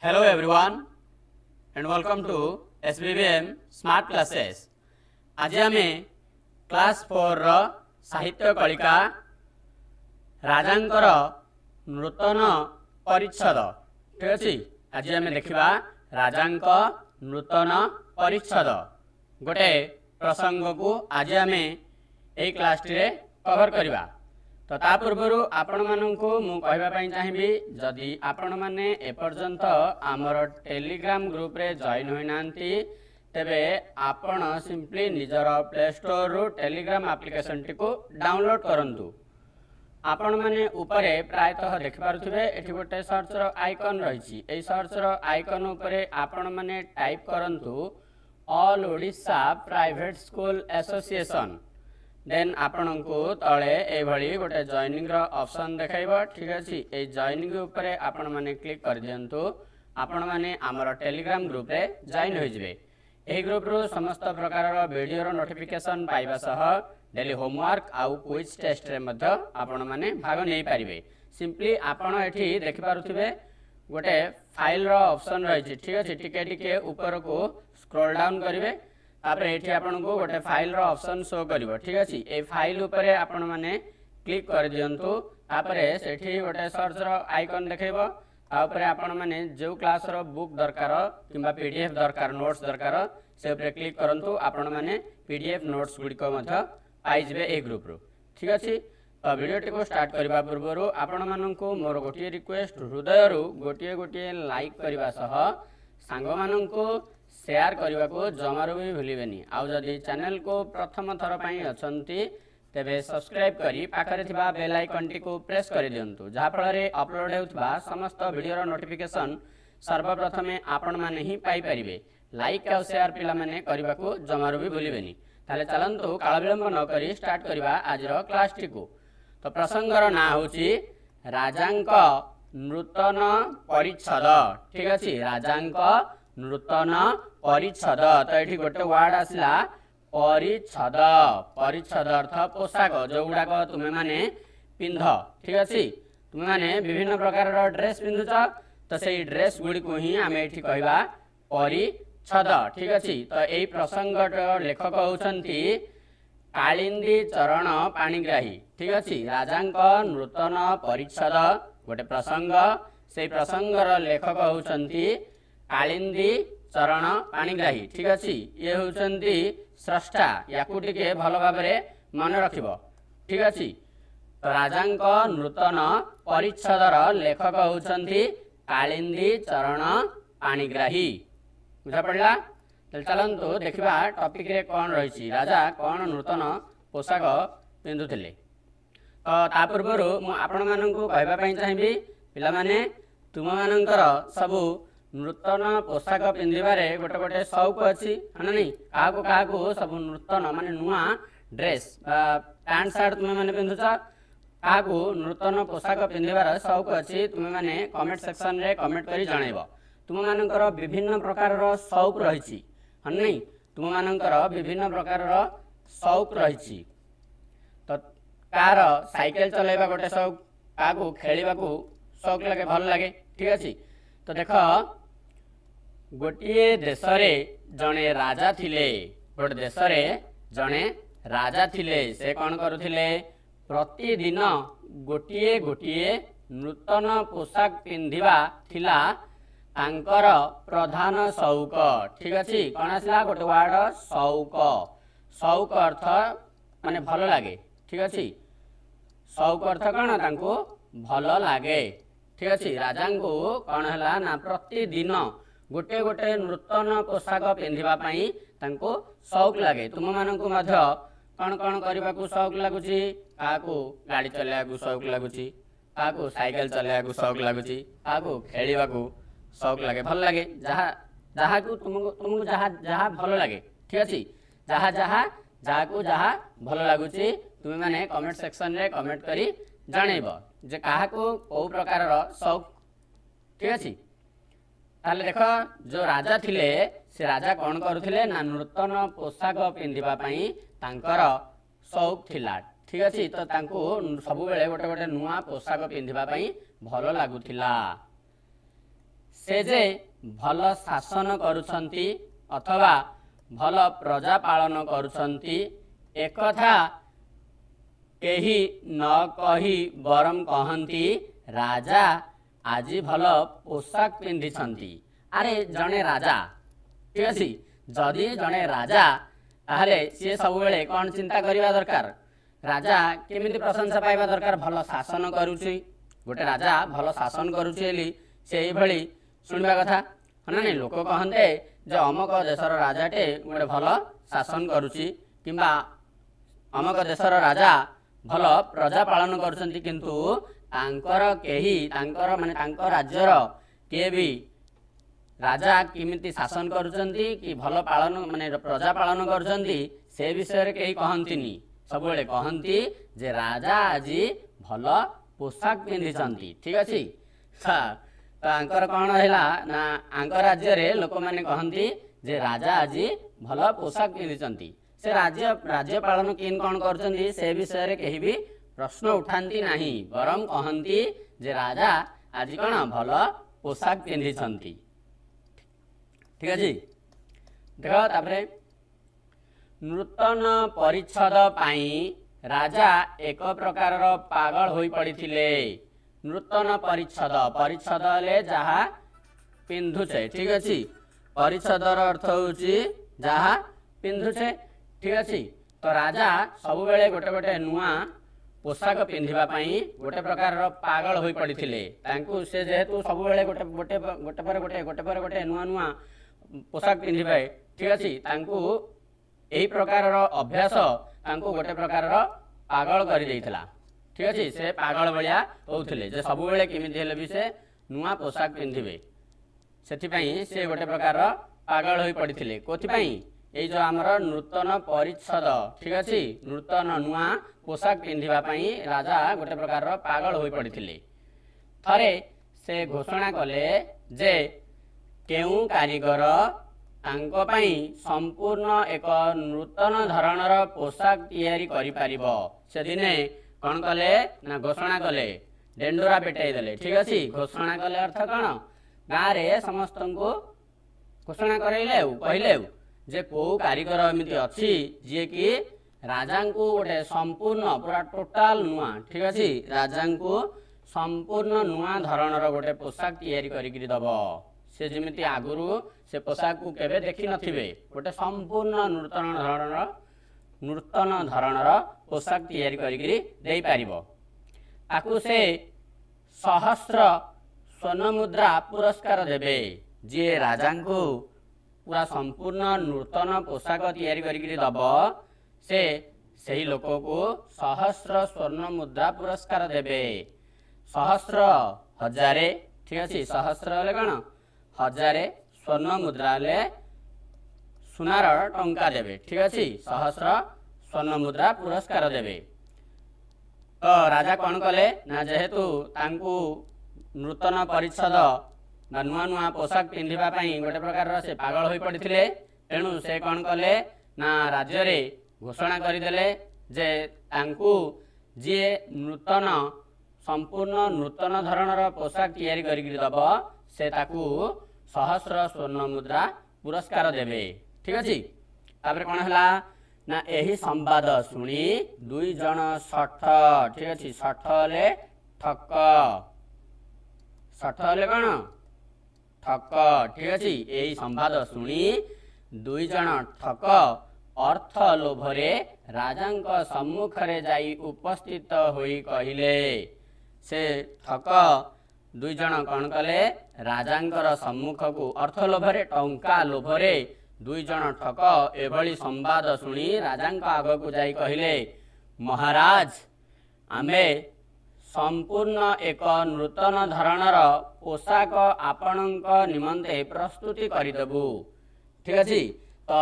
Hello everyone and welcome to SBBM Smart Classes. आज आमे class 4 रो साहित्य कलिका राजांकर नूतन परिच्छद ठीक अछि। आज आमे देखिबा राजांक नूतन परिच्छद गोटे प्रसंग को आज आमे ए क्लास रे कवर करिबा। तो ता पूर्व आपण मानू मु कहवाई चाहिए जदि आपण मैंने एपर्यंत आमर टेलीग्राम ग्रुप रे जॉइन होना तेबे आपण सिंपली निजर प्ले स्टोर रु टेलीग्राम एप्लिकेशन टी को डाउनलोड करंतु। आपण माने ऊपरे प्रायतः देखिपारुथिबे एठी गोटे सर्च रो आइकन रहिछि। एई सर्च रो आइकन ऊपरे आपण माने टाइप करंतु all Odisha private school association. Then आपण को तले ए भली गोटे जॉइनिंग रो ऑप्शन देखाइबो ठीक अछि। ए जॉइनिंग ऊपरे आपण माने क्लिक कर दियंतु। आपण माने हमर टेलीग्राम ग्रुप रे जॉइन होई जिवे। एही ग्रुप रो समस्त प्रकार रो वीडियो रो नोटिफिकेशन पाइबा सह डेली होमवर्क आउ क्विज टेस्ट रे मध्य आपण माने भाग नै परिबे। सिंपली आपण एठी देखि पारुथिबे गोटे फाइल रो ऑप्शन रहि छि ठीक अछि। टिके टिके ऊपर को स्क्रॉल डाउन करिवे तापर एठी आपण को गोटे फाइल रो ऑप्शन शो करिवो ठीक अछि। ए फाइल ऊपरे आपण माने क्लिक कर दियंतु। तापर सेठी गोटे सर्च रो आइकन देखैबो। तापर आपण माने जो क्लास रो बुक दरकार किबा पीडीएफ दरकार नोट्स दरकार से ऊपर क्लिक करंतु। आपण माने पीडीएफ नोट्स गुडी को मध्य पाई जिवे ए ग्रुप रो ठीक अछि। तो वीडियो टी को स्टार्ट करबा पूर्व आपण माननकु मोर गोटिए रिक्वेस्ट हृदय रु गोटिए गोटिए लाइक करबा सह सांग माननकु शेयर करने को जमारू भी भूलिबेनी। आउ जदि चैनल को प्रथम थर पई अछंती तेबे सब्सक्राइब करी पाखरे थिबा बेल आइकन टी को प्रेस कर दियंतु। जहा फल रे अपलोड हेउथबा समस्त वीडियो रो नोटिफिकेशन सर्वप्रथमे आपण माने ही पाई परिबे। लाइक आ शेयर पिला माने करबा को जमारू भी भूलिबेनी। ताले चलंतु काल विलंब न करी स्टार्ट करबा आज रो क्लास टी को। तो प्रसंग रो ना होची राजांक नूतन परिच्छद ठीक अछि। राजांक नूतन परिच्छद। तो ये गोटे वर्ड आसला परिच्छद। परिच्छद अर्थ पोशाक जो गुड़ाक तुम माने पिंध ठीक अच्छे। तुम माने विभिन्न प्रकार ड्रेस पिंधुच तो से ड्रेस गुड़ी को ही आम ये कहवा परिच्छद ठीक अच्छे। तो यही प्रसंग लेखक होती कालिंदी चरण पाणिग्राही ठीक अच्छे। राजांक नूतन परिच्छद गोटे प्रसंग से प्रसंगर लेखक होती कालिंदी चरण पाणिग्राही ठीक अच्छी। ये होचंती स्रष्टा याकू टिके भल भाव मन रखिबो ठीक अच्छी। तो राजांक नूतन परिच्छदर लेखक होचंती कालिंदी चरण पाणिग्राही बुझा पड़ला। चलंतु देखिबा टॉपिक रे कोन रहिछि राजा कोन नूतन पोशाक पिंधुथिले। तो ता पूर्वरु मु आपण माननकु कहबा पई चाहिबी पिला माने तुम माननकर सबु नूतन पोशाक पिंधिबारे गोटे गोटे शौक अच्छी है ना नहीं। क्या सब नूतन माने नुआ ड्रेस पैंट सार्ट तुम्हें मैंने पिंधुच क्या नूतन पोशाक पिंधिबार शौक अच्छी तुम मैंने कमेंट सेक्शन रे कमेंट करी जनइब। तुम मानकर विभिन्न प्रकार शौक रही है नहीं। तुम मानकर विभिन्न प्रकार शौक रही। तो कार साइकेल चलाइबा गोटे शौक क्या खेलवा शौक लगे भल लगे ठीक अच्छे। तो देख गोटे देश रे जड़े राजा थिले। गोटे देश रे जड़े राजा थिले। से कौन करुथिले प्रतिदिन गोटे गोटे नूतन पोशाक पिंधिबा थिला तांकर प्रधान शौक ठीक अच्छे। कौन आसला गोटे वर्ड शौक। शौक अर्थ माने भल लगे ठीक अच्छे। शौक अर्थ कौन तांको भल लगे ठीक अच्छे। राजा को कौन है ना प्रतिदिन गोटे गोटे नूतन पोशाक पिंधिबा पई तांको शौक लगे। तुम मानकु मध्य कौन कौन करबा को शौक लागुची। काकू गाड़ी चलाया को शौक लागुची। काकू साइकिल चलाया को शौक लागुची। काकू खेलिबा को शौक लगे भल लगे। जहा जहा को तुमको जहा जहा भल लगे ठीक अछि। जहा जहा जहा को जहा भल लागुची तुम माने कमेंट सेक्शन रे कमेंट करी जणैबो जे काहा को को प्रकार शौक ठीक अछि। ताले देख जो राजा थिले से राजा कौन करुथिले ना नूतन पोशाक पिंधिबा पई तांकर शौक थिला ठीक अछि। तो तांको सब बेले गोटे गोटे नुआ पोशाक पिंधिबा पई भल लागुथिला। से जे भल शासन करुछंती अथवा भल प्रजा पालन करुछंती एकथा केही न कही बरम कहंती राजा आज भल पोशाक पिंधिछंती। अरे जने राजा ठीक अछि जदि जने राजा ताहले सी सब बेले कौन चिंता करवा दरकार राजा केमिति प्रशंसा पाइबा दरकार भल शासन करुछि गोटे राजा भल शासन करुछि एली से भली सुनिबा कथा ना नहीं लोक कहते जे अमक देशर राजाटे गोटे भल शासन करुछि किंबा अमक देशर राजा भल प्रजा पालन करुछंती किंतु तांकर केही तांकर माने तांकर राज्यर के भी राजा किमिति शासन करुछंती कि भल पालन माने प्रजा पालन करुछंती से विषय रे केही कहंतिनी सब बेले कहंती जे राजा आज भल पोशाक पिंधिछंती ठीक अछि तांकर कौन है ना आंक राज्य रे लोक माने कहंती जे राजा आज भल पोशाक पिंधिछंती से राज्य पालन किन कौन करछंती से विषय रे केही भी प्रश्न उठांती नहीं बरम कहंती जे राजा आज कौन भल पोशाक पिंधिछंती ठीक अछि देखो तापरे नूतन परिच्छद पाई राजा एक प्रकार पागल होई पड़िथिले। नूतन परिच्छद परिच्छद ले जहा पिंधुछे ठीक अछि परिच्छदर अर्थ होउची जहा पिंधुछे ठीक अछि तो राजा सब बेले गोटे गोटे नुआ पोशाक पिंधिबा पई गोटे प्रकार पागल होई पड़िथिले तांकु से जेहेतु सब बेले गोटे गोटे गोटे पर गोटे नुआ नुआ पोशाक पिंधिबे ठीक अछि तांकु एही प्रकार अभ्यास तांकु गोटे प्रकार पागल कर देइथिला ठीक अछि से पागल बलिया होउथिले जे सब बेले केमिति हेले भी से नुआ पोशाक पिंधिबे सेथि पई से गोटे प्रकार पागल होई पड़िथिले कोथि पई एई जो हमर नूतन परिच्छद ठीक अछि नूतन नुआ पोशाक पिंधिबा पई राजा गोटे प्रकार पागल होई पड़िथिले। थरे से घोषणा कले जे केउ कारीगर तांको पई संपूर्ण एक नूतन धरणर पोशाक तैयारी करि परिबो से दिने कौन कले ना घोषणा कले डेंडोरा पेटाई देले ठीक अछि घोषणा कले अर्थ कौन गाँव रे समस्त को घोषणा करैले कहले जे को कारीगर एमिति अछि जे कि राजा को गोटे संपूर्ण पूरा टोटाल नुआ ठीक अछि राजा को संपूर्ण नुआ धरणर गोटे पोशाक तैयारी करिकरी दबो से जेमिति आगुरु से पोशाक को केबे देखि नथिबे गोटे संपूर्ण नूतन धरणर पोशाक तैयारी करिकरी देई पारिबो ताकू से सहस्र स्वर्ण मुद्रा पुरस्कार देबे जे राजा को पूरा संपूर्ण नूतन पोशाक तैयारी करिकरी दबो से सही लोक को सहस्र स्वर्ण मुद्रा पुरस्कार देबे सहस्र हजारे ठीक अछि सहस्र ले कण हजारे स्वर्ण मुद्रा ले सुनार टंका देबे ठीक अछि सहस्र स्वर्ण मुद्रा पुरस्कार देबे। तो राजा कौन कले ना जेहेतु तांकु नूतन परिच्छद ना नुआ नुआ पोशाक पिंधिबा पई गोटे प्रकार से पागल होई पड़िथिले तेणु से कौन कले ना राज्य रे घोषणा करिदेले जे तांकु जे नूतन संपूर्ण नूतन धरणर पोशाक तैयारी करिकरी दबो से ताकू सहस्र स्वर्ण मुद्रा पुरस्कार देबे ठीक अछि। तापर कोन हला ना एही संवाद सुनी दुई जन सठ ठीक अछि सठ ले ठक सठ ले कोन ठक ठीक अछि एही संवाद सुनी दुई जन ठक अर्थ लोभरे राजांक सम्मुख रे जाई उपस्थित होई कहिले से ठक दुई जन कौन कले राजांकर सम्मुख को अर्थ लोभरे टंका लोभरे दुई जन ठक एभली संवाद सुनी राजांक आग को जाई कहिले महाराज आमे संपूर्ण एक नूतन धरणर पोशाक आपणक निमंते प्रस्तुति करिदेबु ठीक अछि। तो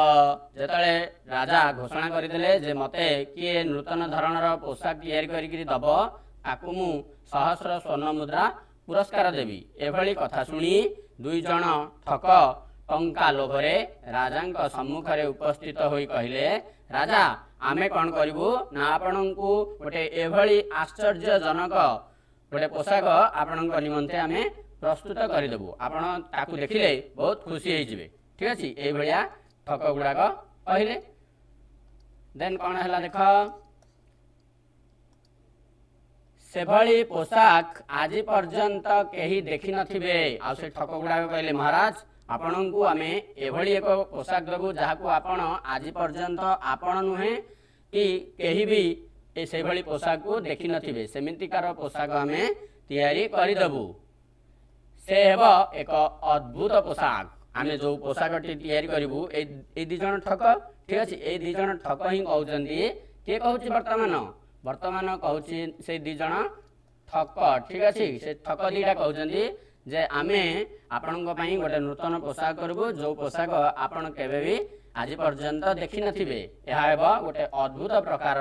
जेतले राजा घोषणा करिदेले जे मते किए नूतन धरणर पोशाक तैयारी करिकरी दबो ताकू मु सहस्र स्वर्ण मुद्रा पुरस्कार देवी एभली कथा सुनी दुई जन ठक टंका लोभरे राजांक सम्मुख रे उपस्थित होई कहिले राजा आमे कौन करिबु ना आपणंकु गोटे एभली आश्चर्यजनक गोटे पोशाक आपणंक निमंते आमे प्रस्तुत करदेबू आपण ताकू देखिले बहुत खुशी होइजिबे ठीक अछि ए भलिया ठक गुड़ाक कहले देन कौन है देख से भली पोशाक आज पर्यंत कहीं देखी नथिबे आ से ठक गुड़ाक कहले महाराज आपण को आमे एभली एक पोशाक देबू जहाकू आपण आज पर्यंत आपण नुहे कि कहीं भी से भली पोशाक को देखी नथिबे सेमितिकार पोशाक आमे तैयारी करदेबू से हेब एक अद्भुत पोशाक आमे जो पोशाकटी तैयारी करूँ ए दी जन ठक ठीक अच्छे ये दी जन ठक ही कहते किए कहूँ वर्तमान वर्तमान कहूँ से दी जन ठक ठीक अच्छे से ठक दीटा कहते जे आमे आपण गोटे नूतन पोशाक करूँ जो पोशाक आपण केबे भी आज पर्यंत देखी नथिबे यह गोटे अद्भुत प्रकार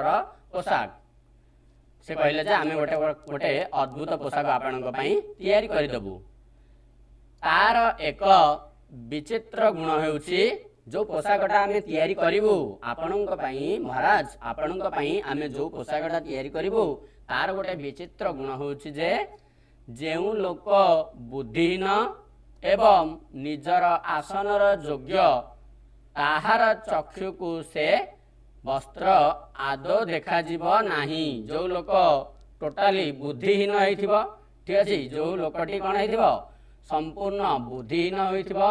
पोशाक से कहले जे आमे गोटे गोटे अद्भुत पोशाक आपण तैयारी करदेबू तार एक विचित्र गुण होउछि जो पोशाकटा आमे तैयारी करिवु आपणक पई महाराज आपणक पई आमे जो पोशाकटा तैयारी करिवु तार गोटे विचित्र गुण होउछि जे जेउ लोक बुद्धिहीन एवं निजर आसनर योग्य ताहार चक्षु को से वस्त्र आदो देखा जीव नाही जो लोक टोटाली बुद्धिहीन होइथिबो ठीक अछि जो लोकटी कोन होइथिबो संपूर्ण बुद्धिहीन होइथिबो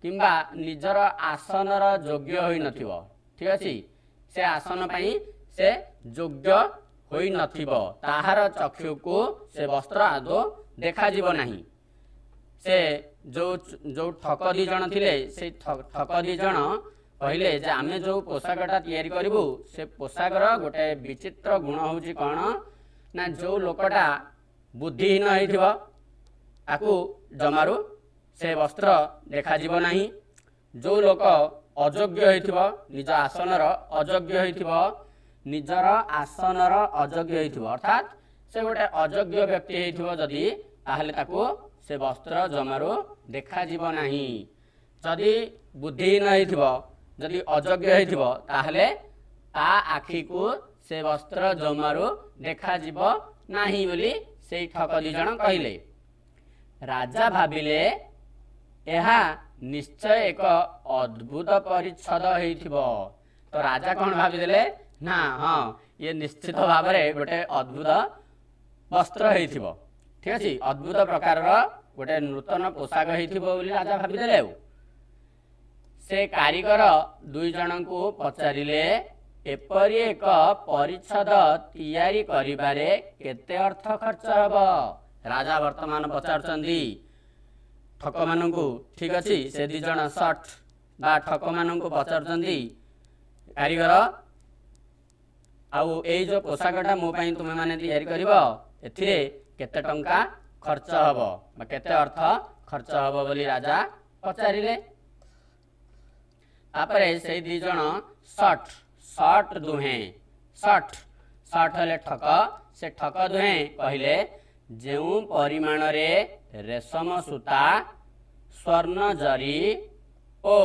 किंबा निजर आसनर योग्य होई नथिबो ठीक अछि से आसन पई से योग्य होई नथिबो ताहार चक्षु को से वस्त्र आदो देखा जीव नाही से जो जो ठक दी जण थिले से ठक दी जण कहले जे आमे जो पोशाकटा तैयारी करिवु से पोशाकर गोटे विचित्र गुण होउची कोन ना जो लोकटा बुद्धिहीन होइथिबो ताकू जमारू से वस्त्र देखा जीव नाही जो लोक अयोग्य होइथिबो निज आसनर अयोग्य होइथिबो निजर आसनर अयोग्य होइथिबो अर्थात से गोटे अयोग्य व्यक्ति होइथिबो जदी ताहले ताकू से वस्त्र जमारू देखा जीव नाही जदी बुद्धिहीन होइथिबो जदी अयोग्य होइथिबो ताहले ता आखी को से वस्त्र जमारू देखा जीव नाही बोली से ठक दी जण कहिले राजा भाविले एहा निश्चय एक अद्भुत परिच्छद होइथिबो तो राजा कौन भाविदेले ना हाँ ये निश्चित भाव में गोटे अद्भुत वस्त्र होइथिबो ठीक अछि अद्भुत प्रकार गोटे नूतन पोशाक होइथिबो बोली राजा भाविदेले से कारीगर दुई जन को पचारिले एपरी एक परिच्छद तैयारी करिबारे केते अर्थ खर्च हबो राजा वर्तमान पचारुचंदी ठक मानू ठीक अच्छे से दी जन सर्ट बा ठक मानू पचारुचंदी कारीगर आउ ए जो पोशाकटा मो पई तुमे माने तैयारी करिवो एथिरे केते टंका खर्च हबो बा केते अर्थ खर्च हबो बोली राजा पचारिले तापरे से दी जन सर्ट सर्ट दुहे सर्ट सर्ट हले ठक से ठक दुहे कहले जेउ परिमाण रे रेशम सूता स्वर्ण जरी ओ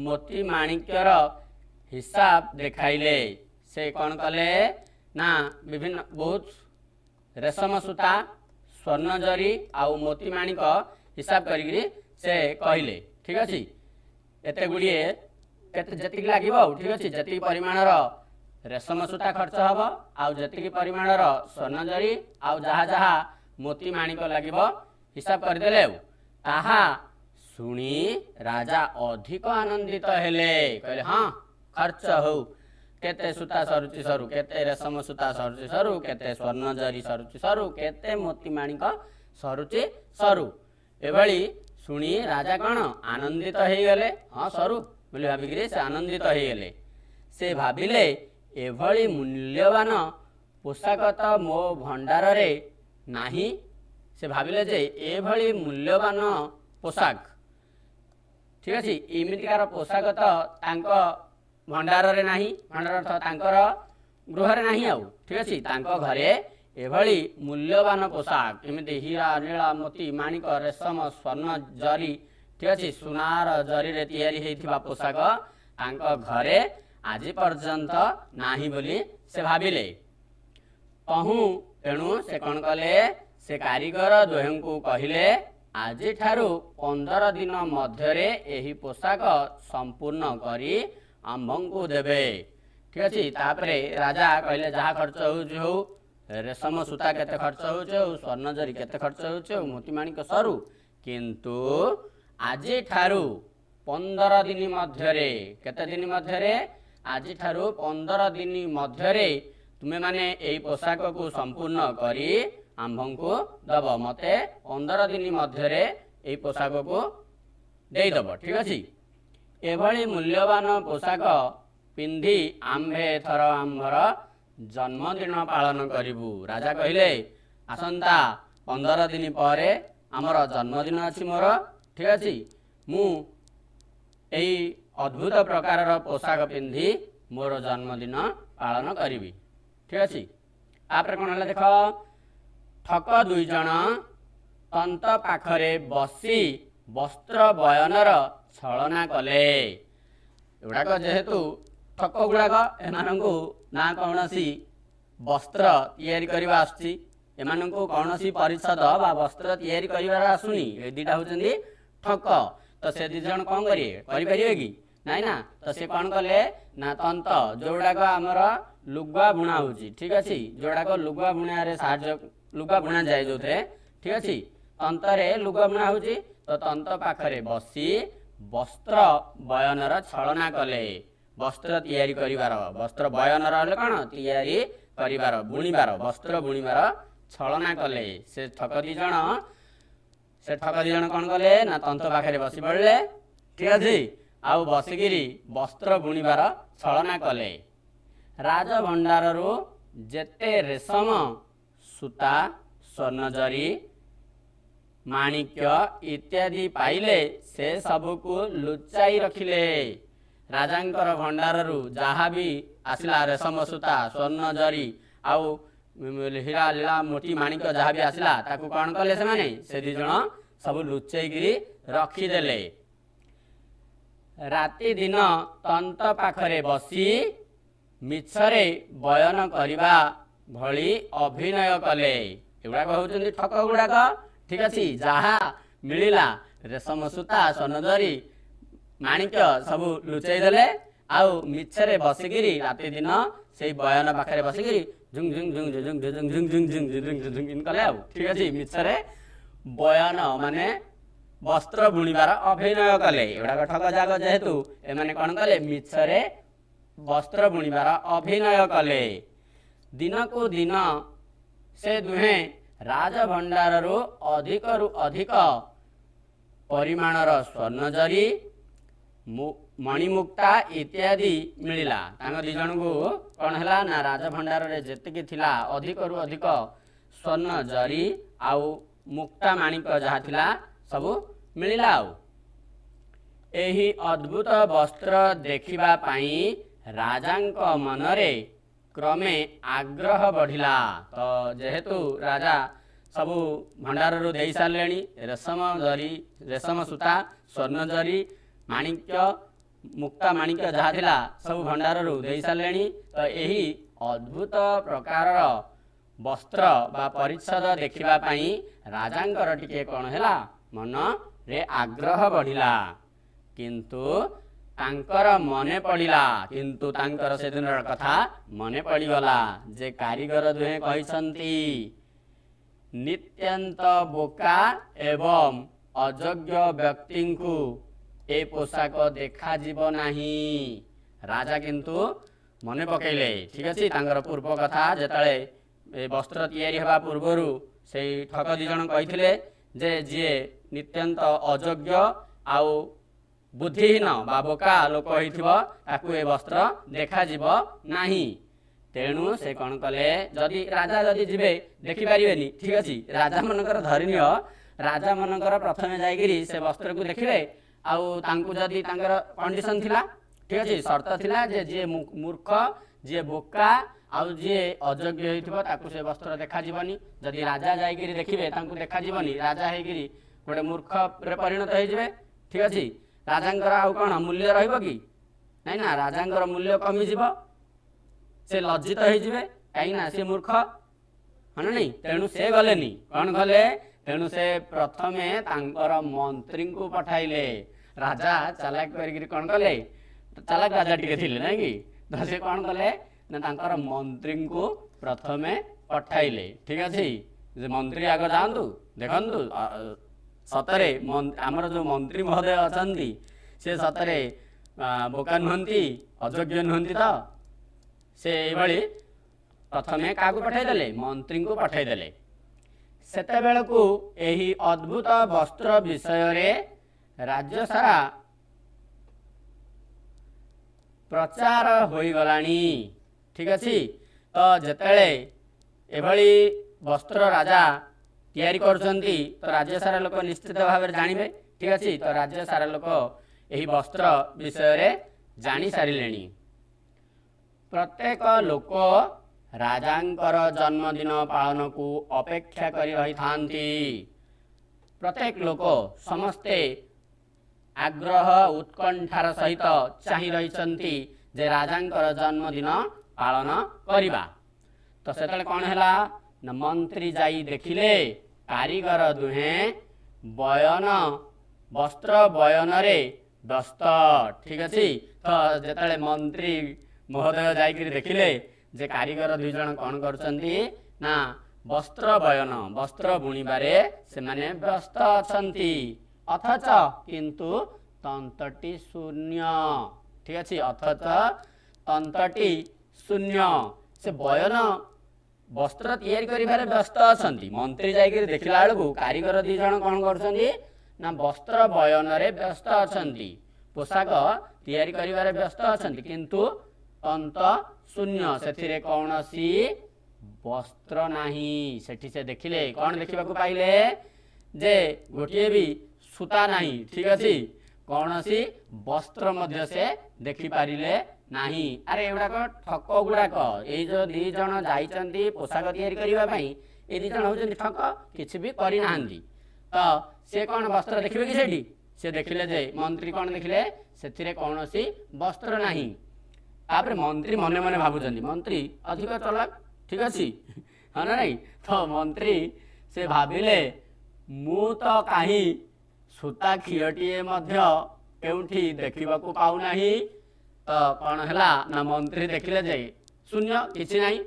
मोती माणिक्यर हिसाब देखाइले से कौन कले ना विभिन्न बहुत रेशम सूता स्वर्ण जरी आउ मोती माणिक हिसाब करी से कहले ठीक अछि एते गुड़िए केते जति लागिबो ठीक अछि जति परिमाणर रेशम सूता खर्च हबो आउ जति परिमाणर स्वर्ण जरी आउ जहा जहा मोती माणिक लागिबो हिसाब करदेले ताहा सुनी राजा अधिक आनंदित हेले कहले हाँ खर्च हो केते सूता सरुचि सरू केते रेशम सूता सरुचि सरू केते स्वर्ण जरी सरुचि सरू केते मोती माणिक सरुचि सरू एभली सुनी राजा कौन आनंदित हो गले हाँ सरू बोली भाविक से आनंदित हो गले से भाविले एभली मूल्यवान पोशाक तो मो भंडार रे नाही से भाविले जे एभली मूल्यवान पोशाक ठीक अछि इमितिकार पोशाक तो तांको भंडार रे नाही भंडार अर्थ तांकर गृह रे नाही आउ ठीक अछि तांको घरे एभली मूल्यवान पोशाक एमिति हीरा नीला मोती माणिक रेशम स्वर्ण जरी ठीक अछि सुनार जरी रे तैयारी हेथिबा पोशाक तांको घरे आज पर्यंत नाही बोली से भाविले कहूँ तेणु से कौन कले से कारीगर दुहें को कहले ଆଜି ଠାରୁ 15 ଦିନ ମଧ୍ୟରେ ଏହି ପୋଷାକ ସମ୍ପୂର୍ଣ୍ଣ କରି ଆମ୍ଭଙ୍କୁ ଦେବେ। ଠିକ ଅଛି। ତାପରେ ରାଜା କହିଲେ ଯାହା ଖର୍ଚ୍ଚ ହେଉଛି ହଉ, ରେଶମ ସୂତା କେତେ ଖର୍ଚ୍ଚ ହେଉଛି ହଉ, ସ୍ୱର୍ଣ୍ଣ ଜରି କେତେ ଖର୍ଚ୍ଚ ହେଉଛି ହଉ, ମୋତି ମାଣିକ ସରୁ, କିନ୍ତୁ ଆଜିଠାରୁ 15 ଦିନ ମଧ୍ୟରେ, କେତେ ଦିନ ମଧ୍ୟରେ? ଆଜିଠାରୁ 15 ଦିନ ମଧ୍ୟରେ ତୁମେମାନେ ଏହି ପୋଷାକକୁ ସମ୍ପୂର୍ଣ୍ଣ କରି ଆମ୍ଭଙ୍କୁ ଦେବ। ମୋତେ 15 ଦିନ ମଧ୍ୟରେ ଏହି ପୋଷାକକୁ ଦେଇଦେବ। ଠିକ ଅଛି। ଏଭଳି ମୂଲ୍ୟବାନ ପୋଷାକ ପିନ୍ଧି ଆମ୍ଭେ ଏଥର ଆମ୍ଭର ଜନ୍ମଦିନ ପାଳନ କରିବୁ। ରାଜା କହିଲେ ଆସନ୍ତା 15 ଦିନ ପରେ ଆମର ଜନ୍ମଦିନ ଅଛି ମୋର। ଠିକ ଅଛି। ମୁଁ ଏହି ଅଦ୍ଭୁତ ପ୍ରକାରର ପୋଷାକ ପିନ୍ଧି ମୋର ଜନ୍ମଦିନ ପାଳନ କରିବି। ଠିକ ଅଛି। ତାପରେ କ'ଣ ହେଲା ଦେଖ, ଠକ 2 ଜଣ ତନ୍ତ ପାଖରେ ବସି ବସ୍ତ୍ର ବୟନର ଛଳନା କଲେ। ଏଗୁଡ଼ାକ ଯେହେତୁ ଠକ ଗୁଡ଼ାକ, ଏମାନଙ୍କୁ ନା କୌଣସି ବସ୍ତ୍ର ତିଆରି କରିବା ଆସୁଛି, ଏମାନଙ୍କୁ କୌଣସି ପରିଚ୍ଛଦ ବା ବସ୍ତ୍ର ତିଆରି କରିବାର ଆସୁନି। ଏ ଦୁଇଟା ହେଉଛନ୍ତି ଠକ। ତ ସେ 2 ଜଣ କ'ଣ କରିପାରିବେ କି? ନାଇଁ ନା। ତ ସେ କ'ଣ କଲେ ନା ତନ୍ତ, ଯେଉଁଗୁଡ଼ାକ ଆମର ଲୁଗା ବୁଣା ହେଉଛି, ଠିକ ଅଛି, ଯେଉଁଗୁଡ଼ାକ ଲୁଗା ବୁଣିବାରେ ସାହାଯ୍ୟ, ଲୁଗା ବୁଣା ଯାଏ ଯେଉଁଥିରେ, ଠିକ ଅଛି, ତନ୍ତରେ ଲୁଗା ବୁଣା ହେଉଛି, ତ ତନ୍ତ ପାଖରେ ବସି ବସ୍ତ୍ର ବୟନର ଛଳନା କଲେ। ବସ୍ତ୍ର ତିଆରି କରିବାର, ବସ୍ତ୍ର ବୟନର ହେଲେ କ'ଣ? ତିଆରି କରିବାର, ବୁଣିବାର, ବସ୍ତ୍ର ବୁଣିବାର ଛଳନା କଲେ। ସେ ଠକ 2 ଜଣ କ'ଣ କଲେ ନା ତନ୍ତ ପାଖରେ ବସି ପଡ଼ିଲେ। ଠିକ ଅଛି। ଆଉ ବସିକିରି ବସ୍ତ୍ର ବୁଣିବାର ଛଳନା କଲେ। ରାଜଭଣ୍ଡାରରୁ ଯେତେ ରେଶମ ସୂତା, ସ୍ୱର୍ଣ୍ଣ ଜରି, ମାଣିକ୍ୟ ଇତ୍ୟାଦି ପାଇଲେ ସେ ସବୁକୁ ଲୁଚାଇ ରଖିଲେ। ରାଜାଙ୍କର ଭଣ୍ଡାରରୁ ଯାହା ବି ଆସିଲା, ରେଶମ ସୂତା, ସ୍ୱର୍ଣ୍ଣ ଜରି ଆଉ ହୀରା ଲୀଳା ମୋତି ମାଣିକ ଯାହା ବି ଆସିଲା, ତାକୁ କ'ଣ କଲେ ସେମାନେ? ସେ 2 ଜଣ ସବୁ ଲୁଚେଇକିରି ରଖିଦେଲେ। ରାତି ଦିନ ତନ୍ତ ପାଖରେ ବସି ମିଛରେ ବୟନ କରିବା ଭଳି ଅଭିନୟ କଲେ। ଏଗୁଡ଼ାକ ହେଉଛନ୍ତି ଠକ ଗୁଡ଼ାକ। ଠିକ ଅଛି। ଯାହା ମିଳିଲା ରେଶମ ସୂତା, ସ୍ୱର୍ଣ୍ଣ ଜରି, ମାଣିକ୍ୟ ସବୁ ଲୁଚେଇ ଦେଲେ, ଆଉ ମିଛରେ ବସିକିରି ରାତି ଦିନ ସେଇ ବୟନ ପାଖରେ ବସିକିରି ଝୁଙ୍ଗ ଝୁଙ୍ଗ ଝୁଙ୍ଗ ଝୁଙ୍ଗ ଝୁଙ୍ଗ ଝୁଙ୍ଗ ଝୁଙ୍ଗ ଝୁଙ୍ଗ ଝୁଙ୍ଗ କଲେ। ଆଉ ଠିକ ଅଛି। ମିଛରେ ବୟନ ମାନେ ବସ୍ତ୍ର ବୁଣିବାର ଅଭିନୟ କଲେ। ଏଗୁଡ଼ାକ ଠକ ଯାକ ଯେହେତୁ, ଏମାନେ କ'ଣ କଲେ? ମିଛରେ ବସ୍ତ୍ର ବୁଣିବାର ଅଭିନୟ କଲେ। ଦିନକୁ ଦିନ ସେ ଦୁହେଁ ରାଜଭଣ୍ଡାରରୁ ଅଧିକରୁ ଅଧିକ ପରିମାଣର ସ୍ୱର୍ଣ୍ଣ ଜରି, ମଣିମୁକ୍ତା ଇତ୍ୟାଦି ମିଳିଲା। ତାଙ୍କ 2 ଜଣଙ୍କୁ କ'ଣ ହେଲା ନା ରାଜଭଣ୍ଡାରରେ ଯେତିକି ଥିଲା ଅଧିକରୁ ଅଧିକ ସ୍ୱର୍ଣ୍ଣ ଜରି ଆଉ ମୁକ୍ତା ମାଣିକ ଯାହା ଥିଲା ସବୁ ମିଳିଲା। ଆଉ ଏହି ଅଦ୍ଭୁତ ବସ୍ତ୍ର ଦେଖିବା ପାଇଁ ରାଜାଙ୍କ ମନରେ କ୍ରମେ ଆଗ୍ରହ ବଢ଼ିଲା। ତ ଯେହେତୁ ରାଜା ସବୁ ଭଣ୍ଡାରରୁ ଦେଇ ସାରିଲେଣି, ରେଶମ ଜରି, ରେଶମ ସୂତା, ସ୍ୱର୍ଣ୍ଣ ଜରି, ମାଣିକ୍ୟ, ମୁକ୍ତା ମାଣିକ୍ୟ ଯାହା ଥିଲା ସବୁ ଭଣ୍ଡାରରୁ ଦେଇ ସାରିଲେଣି, ତ ଏହି ଅଦ୍ଭୁତ ପ୍ରକାରର ବସ୍ତ୍ର ବା ପରିଚ୍ଛଦ ଦେଖିବା ପାଇଁ ରାଜାଙ୍କର ଟିକେ କ'ଣ ହେଲା? ମନରେ ଆଗ୍ରହ ବଢ଼ିଲା। କିନ୍ତୁ ତାଙ୍କର ମନେ ପଡ଼ିଲା, କିନ୍ତୁ ତାଙ୍କର ସେଦିନର କଥା ମନେ ପଡ଼ିଗଲା ଯେ କାରିଗର ଦୁହେଁ କହିଛନ୍ତି ନିତ୍ୟାନ୍ତ ବୋକା ଏବଂ ଅଯୋଗ୍ୟ ବ୍ୟକ୍ତିଙ୍କୁ ଏ ପୋଷାକ ଦେଖାଯିବ ନାହିଁ। ରାଜା କିନ୍ତୁ ମନେ ପକାଇଲେ। ଠିକ ଅଛି। ତାଙ୍କର ପୂର୍ବ କଥା, ଯେତେବେଳେ ଏ ବସ୍ତ୍ର ତିଆରି ହେବା ପୂର୍ବରୁ ସେଇ ଠକ 2 ଜଣ କହିଥିଲେ ଯେ ଯିଏ ନିତ୍ୟାନ୍ତ ଅଯୋଗ୍ୟ ଆଉ ବୁଦ୍ଧିହୀନ ବା ବୋକା ଲୋକ ହେଇଥିବ ତାକୁ ଏ ବସ୍ତ୍ର ଦେଖାଯିବ ନାହିଁ। ତେଣୁ ସେ କ'ଣ କଲେ, ଯଦି ରାଜା ଯଦି ଯିବେ ଦେଖିପାରିବେନି। ଠିକ ଅଛି। ରାଜାମାନଙ୍କର ଧରିନିଅ, ରାଜାମାନଙ୍କର ପ୍ରଥମେ ଯାଇକିରି ସେ ବସ୍ତ୍ରକୁ ଦେଖିବେ, ଆଉ ତାଙ୍କୁ ଯଦି ତାଙ୍କର କଣ୍ଡିସନ୍ ଥିଲା, ଠିକ ଅଛି, ସର୍ତ୍ତ ଥିଲା ଯେ ଯିଏ ମୂର୍ଖ, ଯିଏ ବୋକା ଆଉ ଯିଏ ଅଯୋଗ୍ୟ ହେଇଥିବ ତାକୁ ସେ ବସ୍ତ୍ର ଦେଖାଯିବନି। ଯଦି ରାଜା ଯାଇକିରି ଦେଖିବେ ତାଙ୍କୁ ଦେଖାଯିବନି, ରାଜା ହେଇକିରି ଗୋଟେ ମୂର୍ଖରେ ପରିଣତ ହେଇଯିବେ। ଠିକ ଅଛି। ରାଜାଙ୍କର ଆଉ କ'ଣ ମୂଲ୍ୟ ରହିବ କି? ନାଇଁ ନା, ରାଜାଙ୍କର ମୂଲ୍ୟ କମିଯିବ, ସେ ଲଜ୍ଜିତ ହେଇଯିବେ, କାହିଁକି ନା ସେ ମୂର୍ଖ, ହଁ ନା ନାଇଁ। ତେଣୁ ସେ ଗଲେନି। କ'ଣ କଲେ तेणु से प्रथमे तांकर मंत्री को पठाइले राजा चालाक कर कौन कले चालाक राजा टिके थिले ना कि तो से कौन कले ना तांकर मंत्री को प्रथमे पठाइले ठीक अच्छे मंत्री आग जातु देखु सतरे आमर जो मंत्री महोदय अच्छा से सतरे बोका नुहति अयोग्य नुहति तो से प्रथमे क्या पठाइदेले मंत्री को पठाइदेले सेते बेलकु एही अद्भुत वस्त्र विषय रे राज्य सारा प्रचार होई गलानी ठीक अच्छे तो जेतेले एभली वस्त्र राजा तैयारी करछंती तो राज्य सारा लोक निश्चित भाव में जानवे ठीक अच्छे तो राज्य सारा लोक एही वस्त्र विषय रे जानी सारिलेनी प्रत्येक लोक राजांकर जन्मदिन पालन को अपेक्षा करी रही थांती प्रत्येक लोक समस्ते आग्रह उत्कंठार सहित चाहि रहिसंती जे राजांकर जन्मदिन पालन करिबा तो सेतले कौन हैला न मंत्री जाई देखिले कारीगर दुहे बयन वस्त्र बयन रे व्यस्त ठीक अच्छे तो जेतले मंत्री महोदय जाइकरी देखिले जे कारीगर दुई जन कौन करछंती ना वस्त्र बयन वस्त्र बुणीबारे से माने व्यस्त अछंती अथच किंतु तंतटी शून्य ठीक अच्छे अथच तंतटी शून्य से बयन वस्त्र तैयारी करिबारे व्यस्त अछंती मंत्री जाइकरी देखिला बेलकु कारीगर दुई जन कौन करछंती ना वस्त्र बयन रे व्यस्त अछंती पोशाक तैयारी करिबारे व्यस्त अछंती किंतु तंत शून्य से कौनसी वस्त्र नाही सेठी से देखिले कौन देखा पाइले जे गोटे भी सूता नाही ठीक अच्छे कौनसी वस्त्र मध्य से देखि पारिले नाही अरे एगुड़ाक ठक गुड़ाक ये जो दी जन जाइछंती पोशाक तैयारी करिबा पई ए दी जन होचंती ठक किछि भी करि नाहंती तो से कौन वस्त्र देखिबे कि सेठी से देखिले जे मंत्री कौन देखिले सेथिरे कौनसी वस्त्र नाही तापर मंत्री मने मने भावुचंती मंत्री अधिक चलाक ठीक अच्छे हाँ ना नहीं तो मंत्री से भाविले मु तो कहीं सूता खियोटीए मध्य केउठी देखा पाऊ नाही तो कौन है ना मंत्री देखिले जे शून्य किछि नाही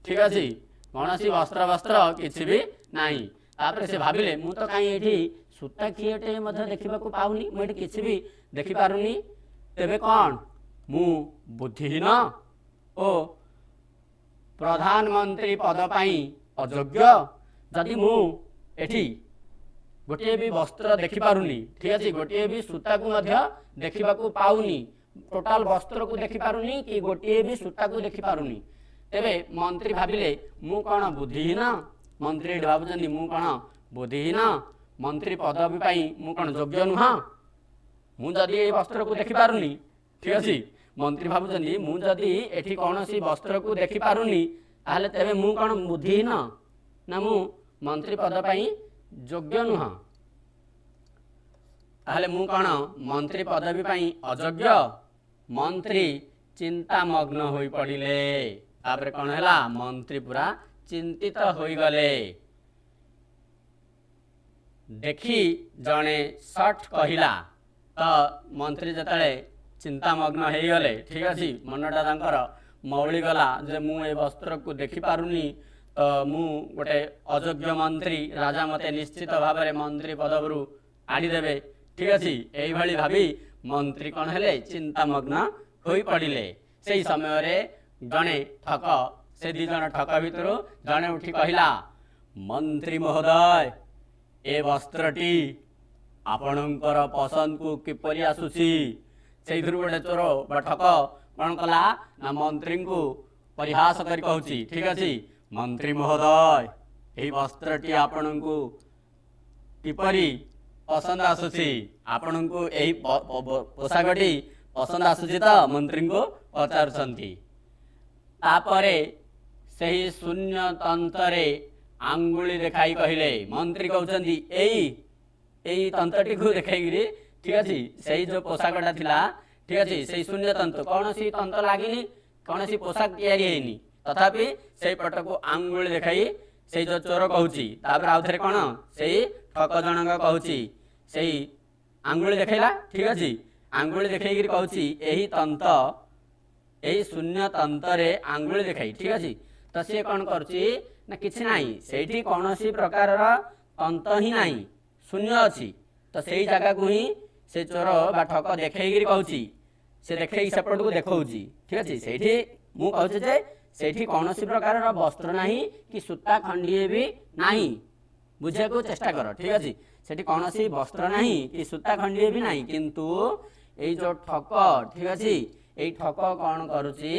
ठीक अच्छे कौन सी वस्त्र वस्त्र किछि भी नाही तापर से भाविले मु तो कहीं एठी सूता खियोटीए मध्य देखा पाऊनी मुझे किछि भी देखि पारुनी तेबे कौन मु बुद्धिहीन ओ प्रधानमंत्री पद पाई अयोग्य जदि मु एठी गोटे भी वस्त्र देखि पारुनी ठीक अच्छे गोटे भी सूता को मध्य देखा पाऊनी टोटाल वस्त्र को देखि पारुनी कि गोटे भी सूता को देखि पारुनी तेबे मंत्री भाविले मु कौन बुद्धिहीन मंत्री भावुचंदी मु कौन बुद्धिहीन मंत्री पदवी पाई मु कौन योग्य नुह मु जदि ए वस्त्र को देखि पारुनी ठीक अच्छे मंत्री भावुचंदी मु जदि एठी कौनसी वस्त्र को देखि पारुनी ताहले तेबे मु कौन बुद्धिहीन ना मु मंत्री पद पाई योग्य नुह ताहले मु कौन मंत्री पदवी पाई अयोग्य मंत्री चिंता मग्न होई पड़िले तापर कौन हैला मंत्री पूरा चिंतित होई गले देखी जणे सठ कहिला तो मंत्री जतले चिंतामग्न हो गले ठीक अच्छे मनटा तांकर मौली गला जे मु ए वस्त्र को देखि पारुनी तो मु गोटे अयोग्य मंत्री राजा मते निश्चित भाव में मंत्री पदवरु आड़ी देबे ठीक अच्छे यही भाई भाभी मंत्री कौन हेले चिंतामग्न होई पड़िले से समय रे जणे ठक से दी जण ठक भितर जणे उठी कहिला मंत्री महोदय ए वस्त्रटी आपणकर पसंद को किपरि आसुची से गोटे चोर बा ठक कौन कला ना मंत्री को परिहास कर कहूँ ठीक अच्छे मंत्री महोदय यही वस्त्रटी आपण को किपरि पसंद आसुची आपण को यही पोशाकटी पसंद आसुची तो मंत्री को पचारुचंती तापरे सही शून्य तंत्रे आंगुली देखाई कहले मंत्री कहउचंदी एई तंत्रटी को देखाई ठीक अच्छे से जो पोशाकटा थिला ठीक अच्छे से शून्य तंत्र कौन सी तंत्र लगिनी कौन सी पोशाक तैयारी हैनी तथापि से पट को आंगुली देखाई ସେଇ जो चोर कहूची तापर आउ थरे कोन सेई ठक जनक कहूची सेई आंगुली देखैला ठीक अछि आंगुली देखै गिरी कहूची एही तंत एही शून्य तंत रे आंगुली देखै ठीक अछि तो से कोन करची ना किछि नाही सेठी कोनोसी प्रकार रा तंत ही नाही शून्य अछि तो सेई जगह को ही से चोर बा ठक देखै गिरी कहूची से देखै सेपट को देखौची ठीक अछि सेठी मु कहूची जे सेठी कोनोसी प्रकार रा वस्त्र नाही कि सूता खंडिए भी नाही बुझे को चेष्टा कर ठीक अछि सेठी कोनोसी वस्त्र नाही कि सूता खंडिए भी नाही किंतु एई जो ठक ठीक अछि एई ठक कोन करूची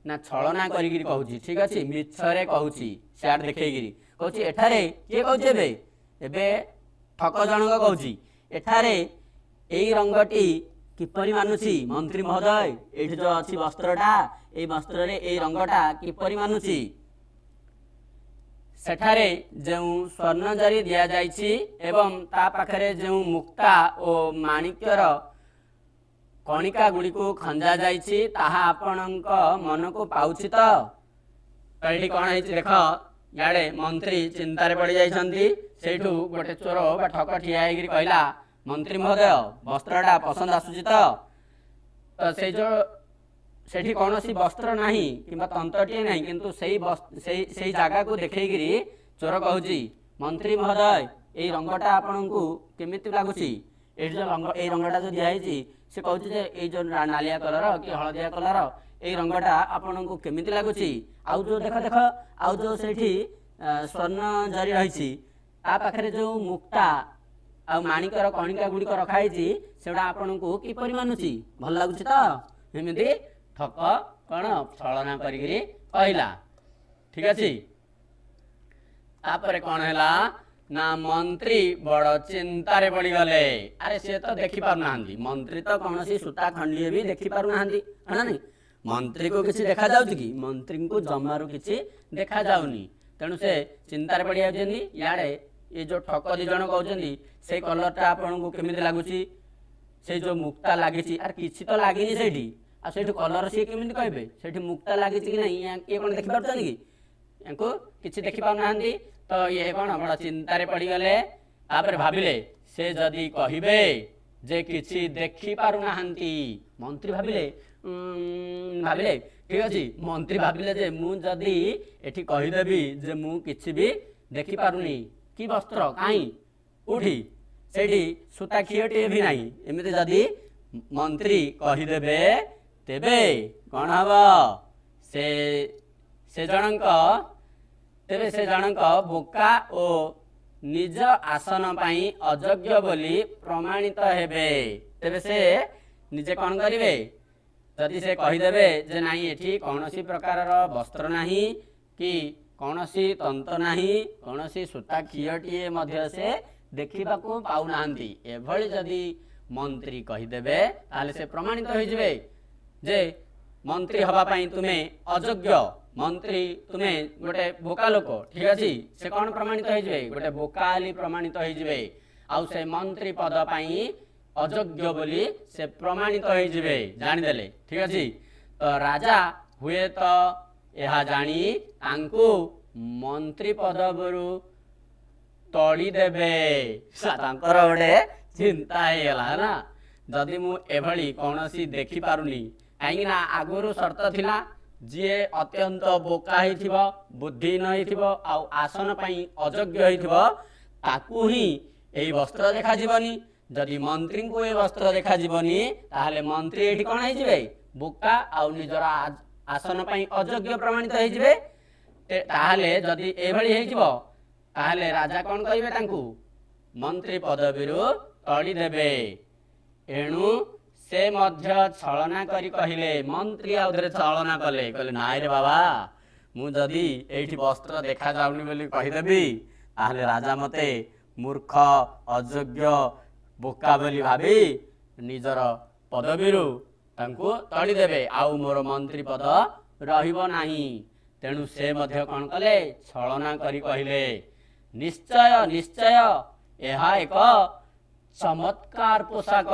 ना छलना करिगिरी कहूची ठीक अछि मिछरे कहूची सियाड देखैगिरी कहूची एठारे के कहूची एबे ठक जनक कहूची एठारे एई रंगटी किपरि मानुची मंत्री महोदय एठी जो अछि वस्त्रटा एई वस्त्र रे एई रंगटा किपरि मानुची सेठारे जो स्वर्ण जरी दिया जाइछि एवं ता पाखरे जो मुक्ता ओ माणिक्यर कणिका गुड़ी को खंजा जाइछि ताहा आपणक मन को पाउछि तो एठी कोन हेछि देख याडे मंत्री चिंता रे पड़ी जाइछंती सेठू गोटे चोर बा ठक ठिया हेगिरी कहला मंत्री महोदय वस्त्रटा पसंद आसुछि तो से जो सेठी कोनोसी वस्त्र नाही किबा तंतटी नाही किंतु सेई जागा को देखैगिरी चोर कहूछि मंत्री महोदय एई रंगटा आपणकू केमिति लागुछि एठी जो रंग एई रंगटा जो दिया हेछि से कहूछि जे एई जो नालिया कलर कि हळदिया कलर एई रंगटा आपणकू केमिति लागुछि आउ जो देख देख आउ जो सेठी स्वर्ण जरी रहिछि ता पाखरे जो मुक्ता आ माणिकर कणिका गुडी को रखा हेछि सेडा आपणकू किपरि मानुछि भल लागुछि तो एमिति ठक कण छलना करिगिरी कहला ठीक अछि तापरे कोन हैला ना मंत्री बड़ चिंता रे पड़ी गले अरे से तो देखि पार नाहंदी मंत्री तो कोनोसी सूता खंडिए भी देखि पार नाहंदी है ना नहीं मंत्री को किसी देखा जाउछि कि मंत्री को जमारू किसी देखा जाउनी तेणु से चिंता रे पड़ी आउछन्ती याडे ये जो ठक दि जण कहउछन्ती से कलरटा आपन को केमिति लागुछि से जो मुक्ता लागिछि आर किछि तो लागिनी सेठी आ सेठी कलर से केमिति कहबे सेठी मुक्ता लागिछि कि नहीं ये कोन देखि पारछन कि यांको किछि देखि पाउ नाहंदी तो ये कोन बड़ा चिंता रे पड़ी गले तापर भाबिले से जदी कहिबे जे किछि देखि पारु नाहंती मंत्री भाबिले भाबिले ठीक अछि मंत्री भाबिले जे मु जदी एठी कहि देबी जे मु किछि भी देखि पारुनी कि वस्त्र काई उठी सेठी सूता खियटी भी नाही एमिते जदी मंत्री कहि देबे तेबे कोन हबो से जनक तेबे से जनक बोका ओ निज आसन पाई अयोग्य बोली प्रमाणित हेबे तेबे से निजे कोन करिवे जदि से कहि देबे जे नाही एठी कोनोसी प्रकार रो वस्त्र नाही कि कोनोसी तंत नाही कोनोसी सूता खियटिए मध्य से देखिबा को पाउ नाहंती एभଳି जदि मंत्री कहि देबे ताले से प्रमाणित होई जबे जे मंत्री हवा पाई तुमे अयोग्य मंत्री तुमे गोटे बोका लोक ठीक अछि से कोन प्रमाणित होई जबे गोटे बोकाली प्रमाणित होई जबे आउ से मंत्री पद पाई अयोग्य बोली से प्रमाणित होई जबे जानि देले ठीक अछि तो राजा हुए तो यहा जानी तांकू मंत्री पदबरु तोड़ी देबे तांकर गोटे चिंता हे गला ना जदि मु एभली कोनोसी देखि पारुनी काई ना आगुरु शर्त थिला जे अत्यंत बोका हिथिबो बुद्धि न हिथिबो आ आसन पई अयोग्य हिथिबो ताकू ही एई वस्त्र देखा जीवनी जदि मंत्री को ए वस्त्र देखा जीवनी ताहले मंत्री एठी कोन हे जिवे बोका आ निजर आसन पई अयोग्य प्रमाणित हे जिवे ताहले जदि एभली हे जिवो ताहले राजा कोन कहिबे तांकू मंत्री पदवीरु तड़ी देबे एणु से मध्य छलना करी कहिले मंत्री आउधरे छलना कले कहले नाइ रे बाबा मु जदी एठी वस्त्र देखा जाउनी बोली कहि देबी ताहले राजा मते मूर्ख अयोग्य बोका बोली भाबी निजर पदवीरु तांकू तड़ी देबे आउ मोर मंत्री पद रहिबो नाही तेणु से मध्य कोन कले छलना करी कहिले निश्चय निश्चय एहा एक चमत्कार पोशाक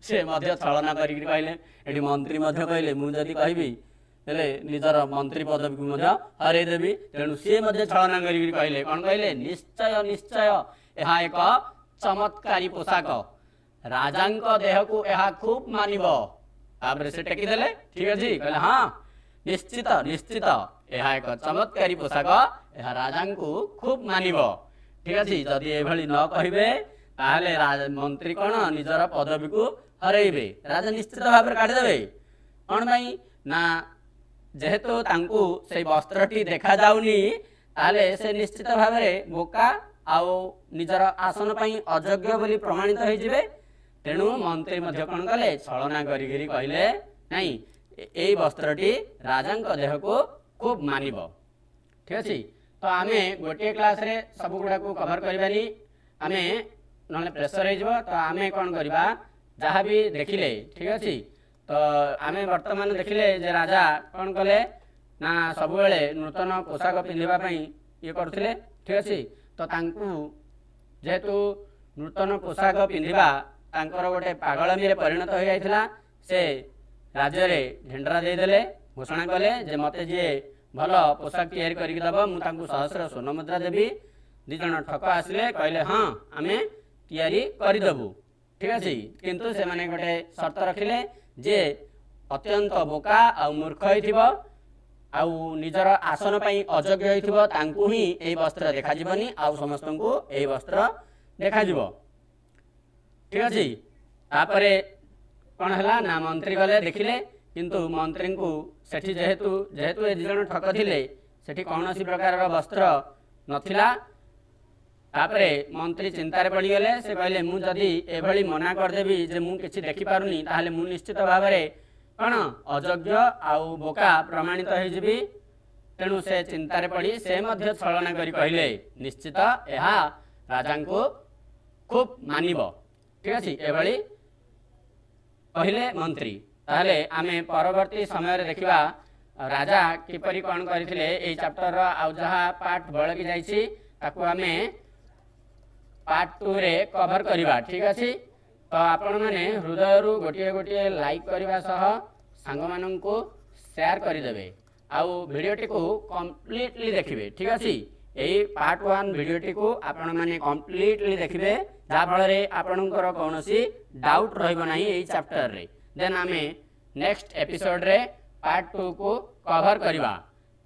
से मध्य छलना करी कहले एठी मंत्री मध्य कहले मु जदी कहबी हेले निजर मंत्री पदवी को हरई देवी तेणु सी छलना कहले कौन कहले निश्चय निश्चय यह एक चमत्कारी पोशाक राजा देह को यह खूब मानिब तापर से टेकीदे ठीक अच्छे कहले हाँ निश्चित निश्चित यह एक चमत्कारी पोशाक यह राजा को खूब मानिब ठीक अच्छे जदि एभली न कहे ताहले मंत्री कौन निजर पदवी को हरइबे राजा निश्चित भाव में काटिदेवे कौन भाई ना जेहेतु तांकु से वस्त्रटी देखा जाउनी ताले से निश्चित भाव में बोका आउ निजर आसन पई अयोग्य बोली प्रमाणित हो जिवे तेणु मंत्री मध्य कौन कले छलना करी कहले नहीं ए वस्त्रटी राजा देह को खूब मानिब ठीक अच्छे तो आमे गोटे क्लास रे सब गुड़ा को कवर करबानी आमे नले प्रेशर हो तो आमे कौन करबा जहाँ भी देखिले ठीक अच्छे तो आमे वर्तमान देखिले जे राजा कौन कले ना सब नूतन पोशाक पिंधापी ये करथिले ठीक अच्छे तो तांकु जेहेतु नूतन पोशाक पिंधा तांकर गोटे पागलमी रे परिणत हो जाइथिला से राज्य रे झेंडरा देदेले घोषणा कले जे मते जे भल पोशाक तैयारी करिक दब मु तांकु सहस्र स्वर्ण मुद्रा देबी दी जण ठक आसिले कहले हाँ आमे तैयारी करिदबु ठीक अच्छे किंतु से माने गोटे शर्त रखिले जे अत्यंत बोका आ मूर्ख होइथिबो आउ निजर आसन पई अयोग्य होइथिबो तांकु ही एई वस्त्र देखा जिवनी आउ समस्तंकु एई वस्त्र देखा जिवो ठीक अच्छे तापरे कौन है ना मंत्री गले देखिले किंतु मंत्री को सेठी जेहेतु जेहेतु ए जण ठक थिले सेठी कौनसी प्रकार वस्त्र नथिला तापरे मंत्री चिंतार पड़ गले से कहले मु जदि एभली मना करदेवी जे मु किछि देखि पारुनी ताहले मु निश्चित भाव में कौन अयोग्य आउ बोका प्रमाणित हो जिबी तेणु से चिंतार पड़ी से मध्य छलना करी कहले निश्चित यह राजा को खूब मानिब ठीक अच्छे एभली कहले मंत्री ताहले आमे परवर्ती समय रे देखिबा राजा किपरि कौन करथिले एई चैप्टर आउ जहा पार्ट बळकी जाइछि ताकू आमे पार्ट 2 रे कवर करिबा ठीक अच्छे तो आपण माने हृदय रु गोटे गोटे लाइक करबा सह सांग मानन को शेयर कर देबे आउ वीडियोटी को कंप्लीटली देखिबे ठीक अच्छे यही पार्ट 1 वीडियोटी को आपण माने कंप्लीटली देखिबे जा फल रे आपणकर कोनोसी डाउट रहइबो नाही एई चैप्टर रे देन आमे नेक्स्ट एपिसोड रे पार्ट 2 को कवर करिबा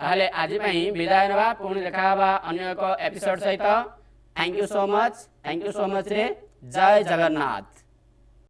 ताहले आज पई विदाय नबा पुणी देखा हबा अन्य एक एपिसोड सहित थैंक यू सो मच रे जय जगन्नाथ।